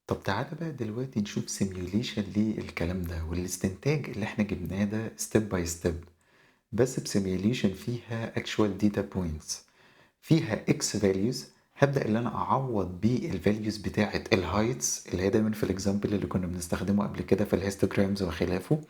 طب تعالَ بقى دلوقتي نشوف simulation للكلام ده، والاستنتاج اللي إحنا جبناه ده step by step بس بsimulation فيها actual data points فيها X values هابدأ اللي أنا أعوّض بيه الvalues بتاعة الheights اللي هي دايمًا في الexample اللي كنا بنستخدمه قبل كده في الhistograms وخلافه،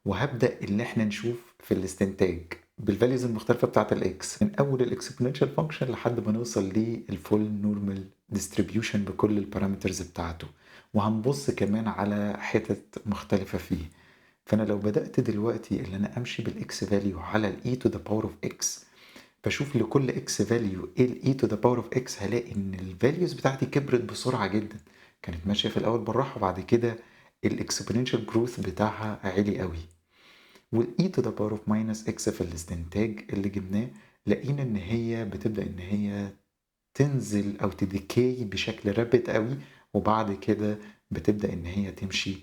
وهابدأ اللي إحنا نشوف في الاستنتاج بالvalues المختلفة بتاعة الX من أول الexponential function لحد ما نوصل للfull normal distribution بكل الparameters بتاعته، وهنبُص كمان على حِتَت مختلفة فيه. فأنا لو بدأت دلوقتي اللي أنا أمشي بالX value على الe to the power of X باشوف لكل X value إيه الe to the power of X هالاقي إن الvalues بتاعتي كبرت بسرعة جدًا، كانت ماشية في الأول بالراحة وبعد كده الexponential growth بتاعها عِلي أوي. والe to the power of minus x في الاستنتاج اللي جبناه لقينا إن هي بتبدأ إن هي تنزل أو تdecay بشكل rapid أوي، وبعد كده بتبدأ إن هي تمشي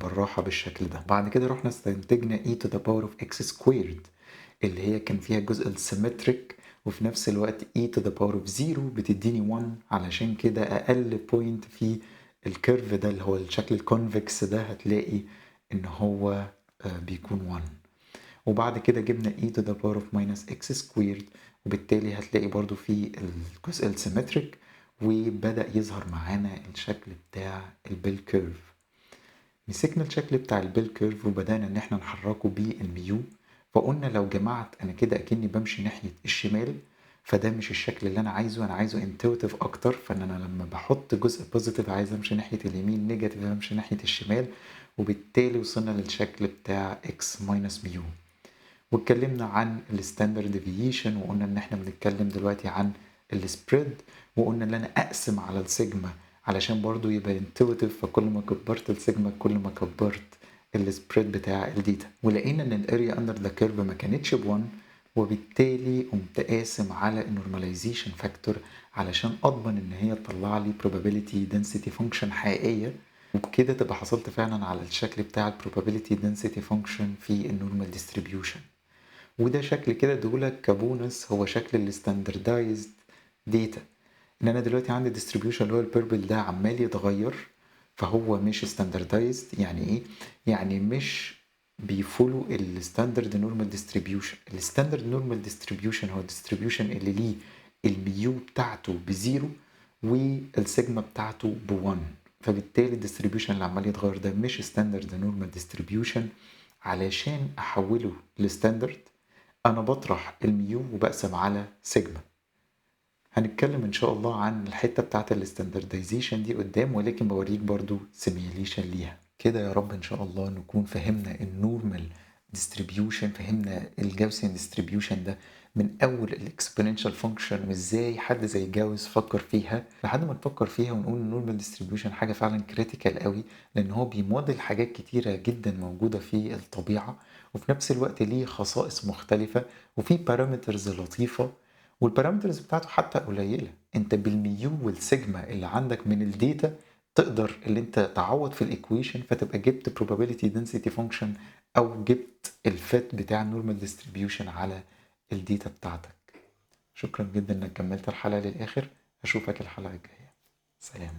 بالراحة بالشكل ده. بعد كده رُحنا استنتجنا e to the power of x squared اللي هي كان فيها الجزء الsymmetric وفي نفس الوقت e to the power of 0 بتدّيني 1 علشان كده أقل point في الcurve ده اللي هو الشكل الconvex ده هتلاقي إن هو بيكون 1. وبعد كده جبنا e to the power of minus x squared وبالتالي هتلاقي برضه في الجزء الsymmetric وبدأ يظهر معانا الشكل بتاع الbell curve. مسكنا الشكل بتاع الbell curve وبدأنا إن إحنا نحرّكه بالmu فقُلنا لو جمعت أنا كده أكني بامشي ناحية الشمال، فده مش الشكل اللي أنا عايزه، أنا عايزه intuitive أكتر، فإن أنا لمّا باحط جزء positive عايز أمشي ناحية اليمين، negative أمشي ناحية الشمال، وبالتالي وصلنا للشكل بتاع x minus mu. واتكلمنا عن الstandard deviation وقُلنا إن إحنا بنتكلم دلوقتي عن الspread وقُلنا إن أنا أقسم على السيجما علشان برضه يبقى intuitive فكل ما كبرت السيجما كل ما كبرت الspread بتاع الديتا، ولقينا إن الarea under the curve ما كانتش ب1 وبالتالي قُمت قاسم على الnormalization factor علشان أضمن إن هي تطلّع لي probability density function حقيقية، وبكده تبقى حصلت فعلًا على الشكل بتاع الprobability density function في الnormal distribution. وده شكل كده اديهولك كبونص هو شكل الstandardized data إن أنا دلوقتي عندي distribution اللي هو الpurple ده عمّال يتغيّر، فهو مش standardized يعني إيه؟ يعني مش بيfollow الstandard normal distribution. الstandard normal distribution هو الdistribution اللي ليه الmu بتاعته ب0 والسيجما بتاعته ب1 فبالتالي الdistribution اللي عمّال يتغيّر ده مش standard normal distribution علشان أحوّله لstandard أنا باطرح الmu وباقسم على سيجما. هنتكلم إن شاء الله عن الحتة بتاعة الstandardization دي قدّام، ولكن باورّيك برضه simulation ليها. كده يا رب إن شاء الله نكون فهمنا الnormal distribution، فهمنا الGaussian distribution ده من أول الexponential function وإزاي حد زي جاوس فكّر فيها، لحد ما نفكّر فيها ونقول الnormal distribution حاجة فعلًا critical أوي، لإن هو بيموديل حاجات كتيرة جدًا موجودة في الطبيعة، وفي نفس الوقت ليه خصائص مختلفة، وفيه parameters لطيفة والبارامترز بتاعته حتى قليلة، انت بالميو والسيجما اللي عندك من الداتا تقدر اللي انت تعوض في الايكويشن فتبقى جبت probability density function او جبت الفت بتاع النورمال distribution على الداتا بتاعتك. شكرا جدا انك كملت الحلقة للآخر، اشوفك الحلقة الجاية. سلام.